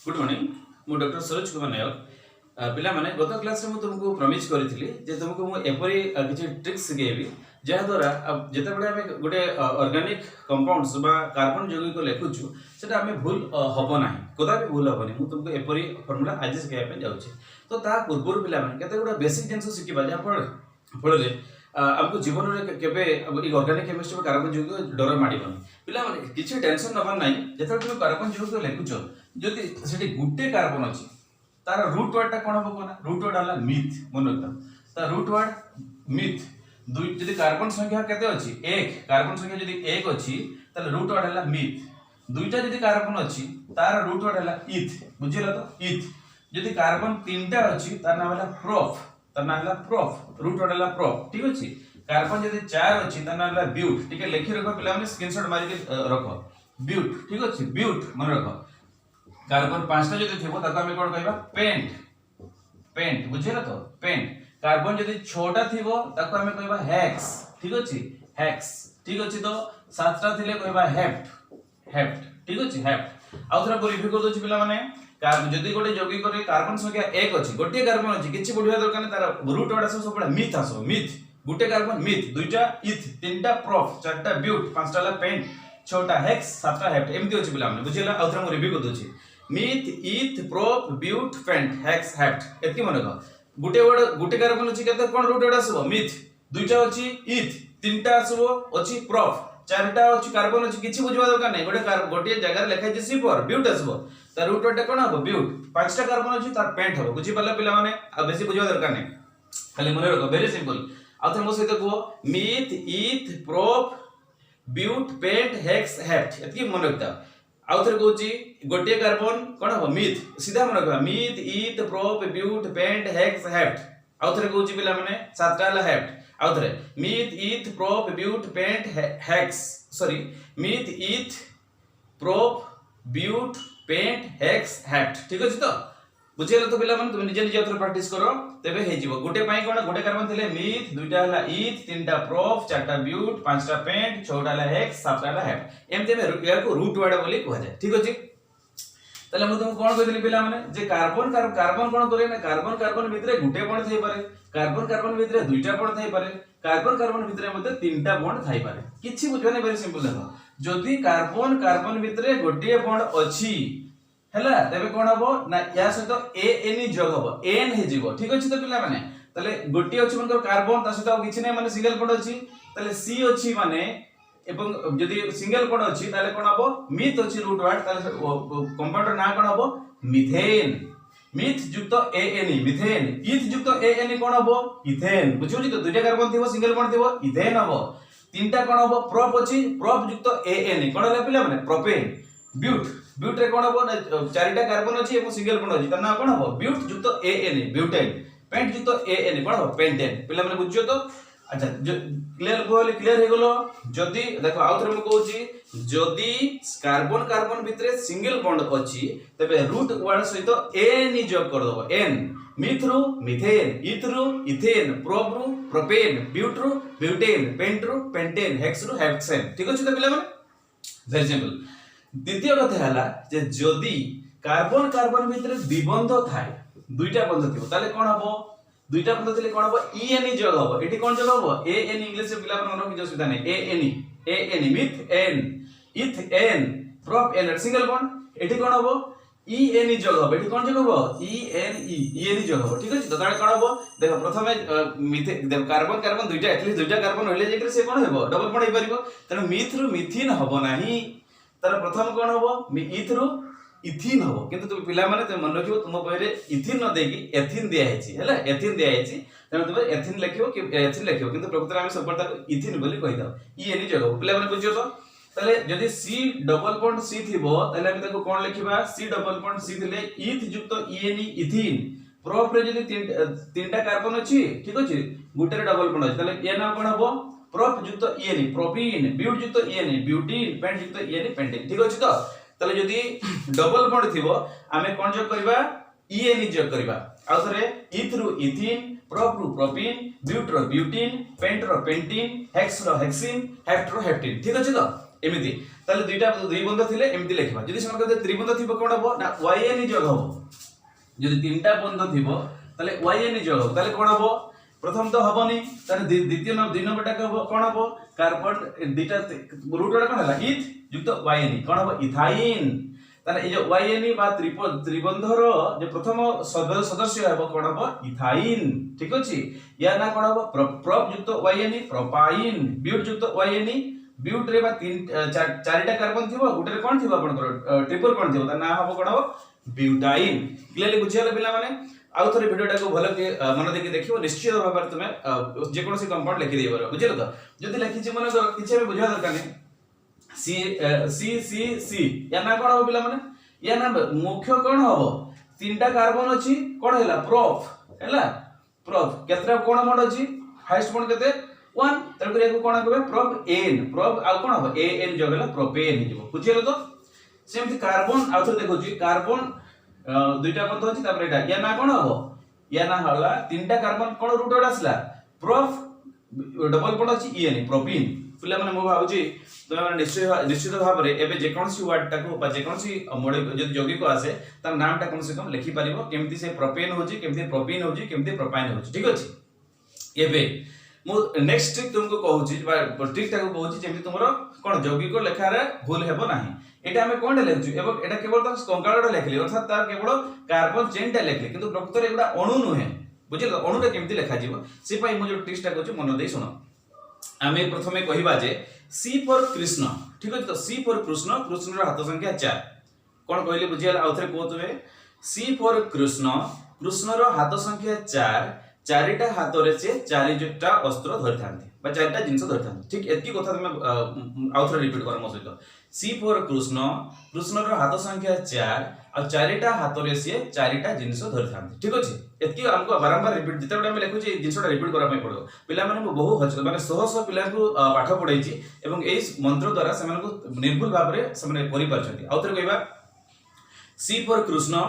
Good morning मु doctor Saroj Kumar Nayak पिला माने गत क्लास रे मु तुमको प्रॉमिस करिथिली जे तुमको मु एपरी किछि ट्रिक्स सिखेबी जहा द्वारा जेते बडे हमें गोटे ऑर्गेनिक कंपाउंड्स बा कार्बन यौगिक लेखुछु सेटा हमें भूल हबो नाही कोदा भी भूल हबो नहीं मु तुमको एपरी फार्मूला आज सिखेबा पे जाउछि तो ता पूर्व पिला माने केते गोटे बेसिक जिंस सिखिबा जहा फळ हमको जीवन में केबे ऑर्गेनिक केमिस्ट्री में कार्बन यौगिक डर माडिबन पिला माने किछि टेंशन नबन नाही जेते तुम कार्बन यौगिक लेखुछो जदि सेठी गुटे कार्बन अछि तार रूट वर्ड टा कोन हबो कोना रूट वर्ड हला मिथ मन रखता ता रूट वर्ड मिथ दुई जदि कार्बन संख्या केते अछि 1 कार्बन संख्या जदि 1 अछि ताले रूट वर्ड हला मिथ दुईटा जदि कार्बन अछि तार रूट वर्ड हला इथ बुझिला तो इथ जदि कार्बन तीनटा अछि तार नाम हला प्रोफ तार नाम हला प्रोफ रूट वर्ड हला प्रोफ ठीक अछि कार्बन जदि 4 अछि तार नाम हला ब्यूट ठीक है लिखि रखो पिला माने स्क्रीनशॉट मारि के रखो ब्यूट ठीक अछि ब्यूट मन रखो कार्बन 5टा जदि थिबो ताको हमें कोन कहबा पेंट पेंट बुझिला तो पेंट कार्बन जदि 6टा थिबो ताको हमें कहबा हेक्स ठीक अछि हेक्स ठीक अछि तो 7टा थिले कहबा हेप्ट हेप्ट ठीक अछि हेप्ट आउथरा को रिव्यू कर दोछि पिला माने जदि गोटे यौगिक रे कार्बन संख्या 1 अछि गोटे कार्बन अछि किछि बुढिया दरकार तार रूट वर्ड सब बडा मिथ आसो मिथ गोटे कार्बन मिथ दुईटा इथ तीनटा प्रोफ चारटा ब्यूट पांचटा ला पेंट छोटा हेक्स सातटा हेप्ट एमती अछि पिला माने बुझिला आउथरा को रिव्यू कर दोछि meth eth prop but pent hex hept एतकी मन रख गुटे कार्बन अछि केते कोन रूट वर्ड आसबो मिथ दुईटा अछि इथ तीनटा आसबो अछि प्रोफ चारटा अछि कार्बन अछि किछि बुझवा दरकार नै गोटे जगह लिखा छै C4 ब्यूट आसबो तार रूट वर्ड कोन हबो ब्यूट पांचटा कार्बन अछि तार पेंट हबो बुझि पल्ला पिला माने आ बेसी बुझवा दरकार नै खाली मन रख वेरी सिंपल आउथर मो सहित को meth eth prop but pent hex hept एतकी मन रखता आउथर कहूची गोटे कार्बन कोन हबो मिथ सीधा मन रखबा meth eth prop but pent hex hept आउथर कहूची पिला माने सातटा ला हेप्ट आउथर meth eth prop but pent hex sorry meth eth prop but pent hex hept ठीक अछि तो बुझियला तो पिला माने तुम निजे निजे आउथर प्रैक्टिस करो तबे हे जीवो गोटे पई कोन गोटे कार्बन थिले मिथ दुईटा हला इथ तीनटा प्रोप चारटा ब्यूट पांचटा पेंट छटा ला हेक्स सातटा ला हेप्ट एमते में या को रूट वर्ड बोली कहै जाय ठीक अछि तले म तुम कोन कहदिली पिला माने जे कार्बन कार्बन कोन करे ना कार्बन कार्बन भितरे गुटे बॉन्ड थाई पारे कार्बन कार्बन भितरे दुईटा बॉन्ड थाई पारे कार्बन कार्बन भितरे मध्ये तीनटा बॉन्ड थाई पारे किछि बुझने वेरी सिंपल देखो जदी कार्बन कार्बन भितरे गोटे बॉन्ड अछि हैला तबे कोन हबो ना या सहित ए एन जोग हबो एन हे जीवो ठीक अछि तो पिला माने तले गोटे अछि मनकर कार्बन ता सहित किछि नै माने सिंगल बॉन्ड अछि तले सी अछि माने एवं जदि सिंगल बॉन्ड अछि ताले कोन हबो मिथ अछि रूट वर्ड ताले कंपाउंड ना कोन हबो मिथेन मिथ युक्त ए एन मिथेन इथ युक्त ए एन कोन हबो इथेन बुझियो जी तो दुईटा कार्बन थिबो सिंगल बॉन्ड थिबो इथेन हबो तीनटा कोन हबो प्रोप अछि प्रोप युक्त ए एन कोन हला पिला माने प्रोपेन ब्यूट ब्यूट रे कोन हबो चारिटा कार्बन अछि एवं सिंगल बॉन्ड अछि तना कोन हबो ब्यूट युक्त ए एन ब्यूटेन पेंट युक्त ए एन कोन हबो पेंटेन पिला माने बुझियो तो अच्छा क्लियर हे गेलो जदी देखो आउथरे म कहूची जदी कार्बन कार्बन भितरे सिंगल बॉन्ड अछि तबे रूट वर्ड सहित एन जोग कर दबो एन मिथ रु मिथेन इथ रु इथेन प्रोप रु प्रोपेन ब्यूट रु ब्यूटेन पेंट रु पेंटेन हेक्स रु हेक्सेन ठीक अछि तो पिला माने वेरी सिंपल द्वितीय कथा हला जे जदी कार्बन कार्बन भितरे द्विबंध थाए दुईटा बंध थिबो ताले कोन हबो दुईटा बंध थिले कोन हबो ई एन जोग हबो एठी कोन जोग हबो ए एन इंग्लिश से पिला मन कि सुविधा नै ए ane meth ane eth ane prop ane single bond एठी कोन हबो ई एन जोग हबो एठी कोन जोग हबो ई एन जोग हबो ठीक अछि तो ताले कोन हबो देखो प्रथमे मिथ देखो कार्बन कार्बन दुईटा एटलीस्ट दुईटा कार्बन होले जे से कोन हेबो डबल बॉन्ड हे परिबो तने मिथ रु मिथिन हबो नाही तार प्रथम कोन हबो इथ रु इथिन हबो किंतु तुम पिला माने तुम मन रखियो तुम बहिरे इथिन न देकी एथिन दिया हेछि हैला एथिन दिया हेछि तने तुम एथिन लिखियो कि एथिन लिखियो किंतु प्रकृति हम सबरता को इथिन बोली कहि दाओ ई एनी जगह पिला माने बुझियो तो तले जदी सी डबल बॉन्ड सी थिबो तले हम ताको कोन लिखिबा सी डबल बॉन्ड सी थिले इथ युक्त ई एनी इथिन प्रोप रे जदी तीनटा कार्बन अछि ठीक अछि गुटे रे डबल बॉन्ड अछि तले ए नाम कोन हबो प्रोप युक्त ई एनी प्रोपीन ब्यूट युक्त ई एनी ब्यूटीन पेंट युक्त ई एनी पेंटेन ठीक अछि तो तले जदी डबल बॉन्ड थिबो आमे कोन जोग करबा ई एन जोग करबा आ थरे इथ रु इथिन प्रोप रु प्रोपीन ब्यूट रु ब्यूटीन पेंट रु पेंटीन हेक्स रु हेक्सिन हेप्ट रु हेप्टिन ठीक अछि तो एमिति ताले दुई बंध थिले एमती लिखबा जदि समान के त्रिबंध थिबो कोन हबो ना yn जोग हबो जदि तीनटा बंध थिबो ताले yn जोग हबो ताले कोन हबो प्रथम तो हबनी ताले द्वितीय दुई नंबरटा कोन हबो कार्बन दुईटा रूट वाला कोन हला इथ युक्त yn कोन हबो इथाइन ताले ए जो yn बा त्रिबंधर जो प्रथम सदस्य हबो कोन हबो इथाइन ठीक अछि या ना कोन हबो प्रोप युक्त yn प्रोपाइन ब्यूट युक्त yn ब्यूट रे बा तीन चारिटा कार्बन थिबो गुटे रे कोन थिबो आपनकर ट्रिपल कोन थिबो ता ना हबो कोन हबो ब्यूटाइन क्लियरली बुझियाला पिला माने आउ थरे भिडियोटा को भलो के मन देके देखियो निश्चित भाव तुमे जे कोनसी कंपाउंड लिखि देबो बुझिलो तो जदि लिखि जे मन किछ भी बुझा दरकार नै सी या ना कोन हबो पिला माने या ना मुख्य कोन हबो तीनटा कार्बन अछि कोन हैला प्रोप हैला प्रोप केतरा कोन बॉन्ड अछि हाईएस्ट बॉन्ड केते 1 तब करे को कोन कहबे प्रोप एन प्रोप आ कोन हबो एन जोगला प्रोपेन हि जबो बुझिलो तो सेमति कार्बन आउथर देखो जी कार्बन दुईटा बंध अछि तापर एटा या ना कोन हबो या ना हला तीनटा कार्बन कोन रूट वाला आसला प्रोप डबल बॉन्ड अछि एन प्रोपीन पिला माने मो भाउजी तो माने निश्चित भाव रे एबे जे कोनसी वर्ड टाको बा जे कोनसी मोडे जदि जोगी को आसे तार नामटा कोन से कम लिखि परिबो केमति से प्रोपेन होजी केमति प्रोपीन होजी केमति प्रोपाइन होजी ठीक अछि एबे मु नेक्स्ट ट्रिक तुमको कहूची बा ट्रिक टाको कहूची जेमति तुमरो कोन यौगिक लेखा रे भूल हेबो नाही एटा हमें कोन लेखछु एबो एटा केवल त कंकाळडा लेखली अर्थात तार केवल कार्बन चेन टा लेखली किंतु प्रकृत रे एटा अणु नुहे बुझिलो अणु रे केमति लेखा जीवो से पई मु जो ट्रिक टा कहूची मन देई सुनो आमे प्रथमे कहिबा जे सी फॉर कृष्ण ठीक अछि तो सी फॉर कृष्ण कृष्ण रो हाथ संख्या 4 कोन कहले बुझियाला आउथरे कहतबे सी फॉर कृष्ण कृष्ण रो हाथ संख्या 4 चारिटा हाथ रे से चारिटा अस्त्र धरथांती बा चारिटा जिंस धरथांती ठीक एतकी कथा तुम आउथरे रिपीट कर मो सहित सी फॉर कृष्ण कृष्ण रो हाथ संख्या 4 आ चारिटा हाथ रे से चारिटा जिंस धरथांती ठीक अछि एतकी हमको बारंबार रिपीट जते बडे हम लिखु जे जिंसटा रिपीट करा पय पड़ो पिला माने बहु माने शह पिला को पाठ पढाइची एवं एई मंत्र द्वारा से माने को निर्भुल भाव रे से माने करि परछंती आउथरे कहबा सी फॉर कृष्ण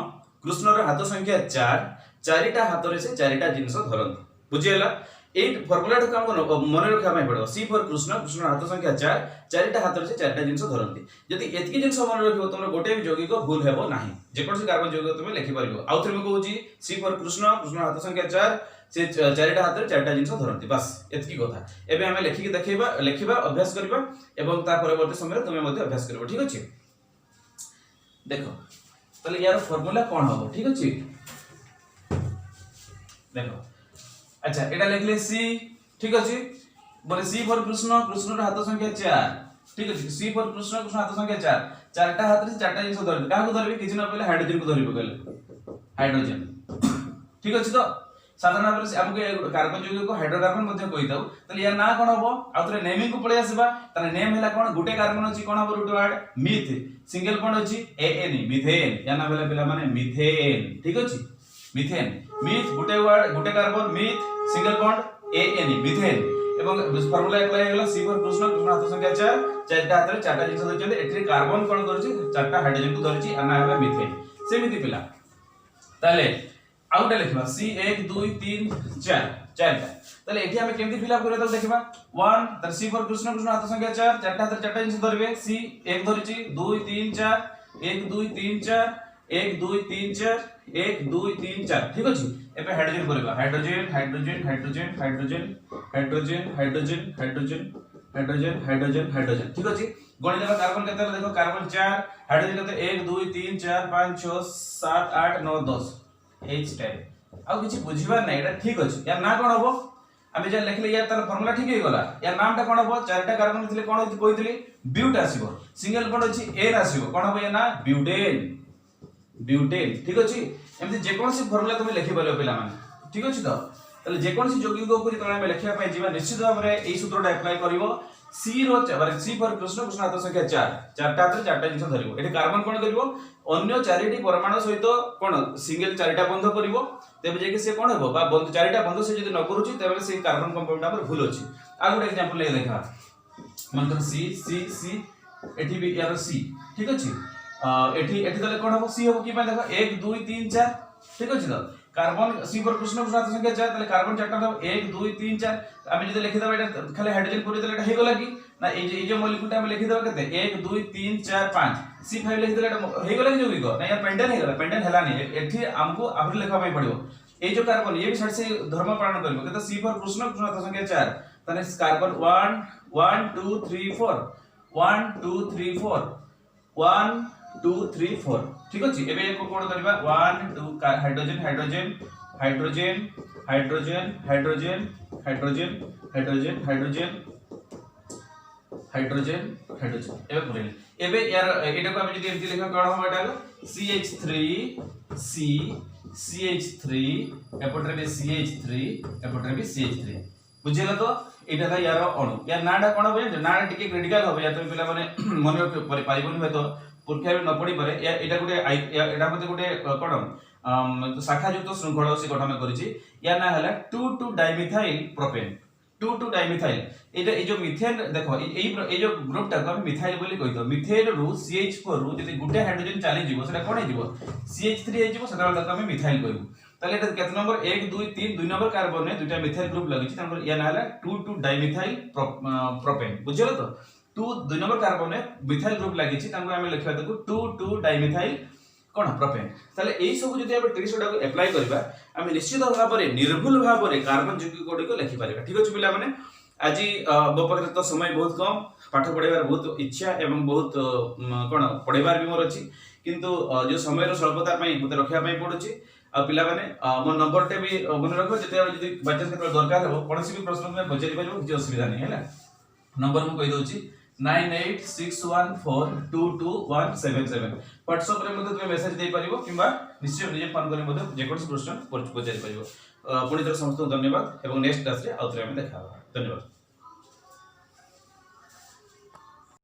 कृष्ण रो हाथ संख्या 4 चारिटा हाथ रे से चारिटा जिंस धरंती बुझियला ए फार्मूला को हमको मन रखा पय पड़ो सी फॉर कृष्ण कृष्ण हाथ संख्या 4 चारिटा हाथ रे से चारिटा जिंस धरंती जदि एतकी जिंस मन रखिबो तुमरो गोटे भी यौगिक भूल हेबो नाही जे कोनसी कार्बन यौगिक तुमे लिखि परिबो आउथरे में कहूची सी फॉर कृष्ण कृष्ण हाथ संख्या 4 से चारिटा हाथ रे चारिटा जिंस धरंती बस एतकी कथा एबे हमें लिखि के देखैबा लिखिबा अभ्यास करबा एवं ता परवर्ती समय तुमे मध्ये अभ्यास करबो ठीक अछि देखो तले यार फार्मूला कोन हबो ठीक अछि देखो अच्छा एटा लिखले सी ठीक अछि बोले सी फॉर कृष्ण कृष्ण रो हाथ संख्या 4 ठीक अछि सी फॉर कृष्ण कृष्ण हाथ संख्या 4 चारटा हाथ रे चारटा जिंस धरबे का को धरबे किछि न पहले हाइड्रोजन को धरबे कहले हाइड्रोजन ठीक अछि तो साधारण भाव से हमके कार्बन यौगिक को हाइड्रोकार्बन मध्ये कहिताउ तले या ना कोन हबो आउतरे नेमिंग को पळे आसीबा तने नेम हैला कोन गुटे कार्बन अछि कोन हबो root word meth single bond अछि एएन मिथेन या ना भेला पिला माने मिथेन ठीक अछि मिथेन मिथ गुटे वर्ड गुटे carbon meth single bond ane methane एवं फार्मूला अप्लाई हैला सी फॉर कृष्ण कृष्ण हाथ संख्या 4 चारटा हाथ रे चारटा जिंस धरछले एठी कार्बन कोन करछि चारटा हाइड्रोजन को धरछि आ ना हैला मिथेन सेमिति पिला ताले आउटा लिखबा सी 1 2 3 4 चारटा ताले एठी हमें केमति फिल अप करबा देखबा 1 तर सी फॉर कृष्ण कृष्ण हाथ संख्या 4 चारटा हाथ चारटा जिंस धरबे सी 1 धरछि 2 3 4 1 2 3 4 1 2 3 4 1 2 3 4 ठीक अछि एबे हाइड्रोजन करबा hydrogen hydrogen hydrogen hydrogen hydrogen hydrogen hydrogen hydrogen hydrogen hydrogen ठीक अछि गणित में कार्बन केते देखो कार्बन 4 हाइड्रोजन केते 1 2 3 4 5 6 7 8 9 10 H टाइप आ किछि बुझिबा नै एटा ठीक अछि या ना कोन हबो आमे जे लिखले या तार फार्मूला ठीक हे गला या नामटा कोन हबो चारटा कार्बन थिले कोन होति कहितली ब्यूट आसीबो सिंगल बॉन्ड अछि एन आसीबो कोन हबो या ना ब्यूटेन ब्यूटेन ठीक अछि एमति जे कोनसी फार्मूला तुमे लिखि बले पिला माने ठीक अछि तो तले जे कोनसी यौगिक ऊपर तळे में लिखिया पय जीवा निश्चित भाव रे एई सूत्रटा अप्लाई करिवो सी रो बारे सी फॉर कृष्ण कृष्ण हाथ संख्या 4 चारटा हाथ चारटा जिंस धरिवो एठी कार्बन कोन करिवो अन्य चारिटी परमाणु सहित कोन सिंगल चारिटा बंध करिवो तेबे जे के से कोन हेबो बा बंध चारिटा बंध से जदी न करूची तेबे से कार्बन कंपाउंड हमर भूल अछि आ गुड एग्जांपल ले देखा मन सी सी सी एठी भी यार सी ठीक अछि एठी एठी तले कोन हबो सी हबो कि पय देखो 1 2 3 4 ठीक अछि तो कार्बन सी फॉर कृष्ण कृष्ण हाथ संख्या 4 तले कार्बन चारटा 1 2 3 4 आमे जदी लिखि दबा एटा खाली हाइड्रोजन पूरी तले एटा हे गला कि ना ए जो मॉलिक्यूल हम लिखि देबा केते 1 2 3 4 5 C5 लिखि देला हे गेला कि जोगिक ना यार पेंटेन हे गेला पेंटेन हेला नहीं एठी हमको आहुरी लिखा पई पड़िबो ए जो कार्बन ये भी साइड से धर्म पालन करबो केते C4 कृष्ण कृष्ण तो संख्या 4 तने कार्बन 1 2 3 4 1 2 3 4 1 2 3 4 ठीक अछि एबे एको कोड करबा 1 2 hydrogen hydrogen hydrogen hydrogen hydrogen hydrogen hydrogen hydrogen hydrogen hydrogen एबे पुरेले एबे यार एटा को हम जदी एमती लिखा कोन हम एटा CH3 C CH3 एपटरे भी CH3 एपटरे भी CH3 बुझिला तो एटा था यार अणु यार नाडा कोन होय नाडा टिके क्रिटिकल होय या तो पिला माने मन पाइबोनी हो तो परीक्षा न पड़ी पारे या एटा गुटे एटा मते गुटे कोन शाखा युक्त शृंखला से गठन करिछि या ना हला 2 डाइमिथाइल प्रोपेन 2 डाइमिथाइल एटा ए जो मिथेन देखो ए जो ग्रुप टा को हम मिथाइल बोली कहितो मिथेन रु CH4 रु जति गुटे हाइड्रोजन चली जीवो सेटा कोन हे जीवो CH3 हे जीवो सेटा तक हम मिथाइल कहू ताले एटा केत नंबर 1 2 3 2 नंबर कार्बन ने दुटा मिथाइल ग्रुप लगिछि तंबर या ना हला 2 डाइमिथाइल प्रोपेन बुझिलो तो 2 नंबर कार्बन ने मिथाइल ग्रुप लगिछि तंको हम लिखबा तको 2 डाइमिथाइल कोन प्रोपेन ताले एई सब जदि हम ट्रिक्स को अप्लाई करबा हम निश्चित भाव में निर्भुल भाव में कार्बन यौगिक गुडी को लिखि पारिबा ठीक अछि पिला माने आज मो पाखे तो समय बहुत कम पाठ पढ़ाइबार बहुत इच्छा एवं बहुत कोन पढ़ाइबार भी मोर अछि किंतु जो समय रो स्वल्पता पई मते रखिया पई पडुछि आ पिला माने मो नंबर टे भी मन रखो जते जदि बाचस के दरकार हो कोनसी भी प्रश्न में पचारि पाइबो कि असुविधा नहीं हैला नंबर मु कहि दोछि 9861422177 व्हाट्सएप रे मते तुमे मेसेज दे परिबो किबा निश्चय निजे फोन करी मते जे कोनसी प्रश्न पचारि परिबो पुणी थोड़ा समस्त धन्यवाद एवं नेक्स्ट क्लास रे आउथरे हम देखा धन्यवाद।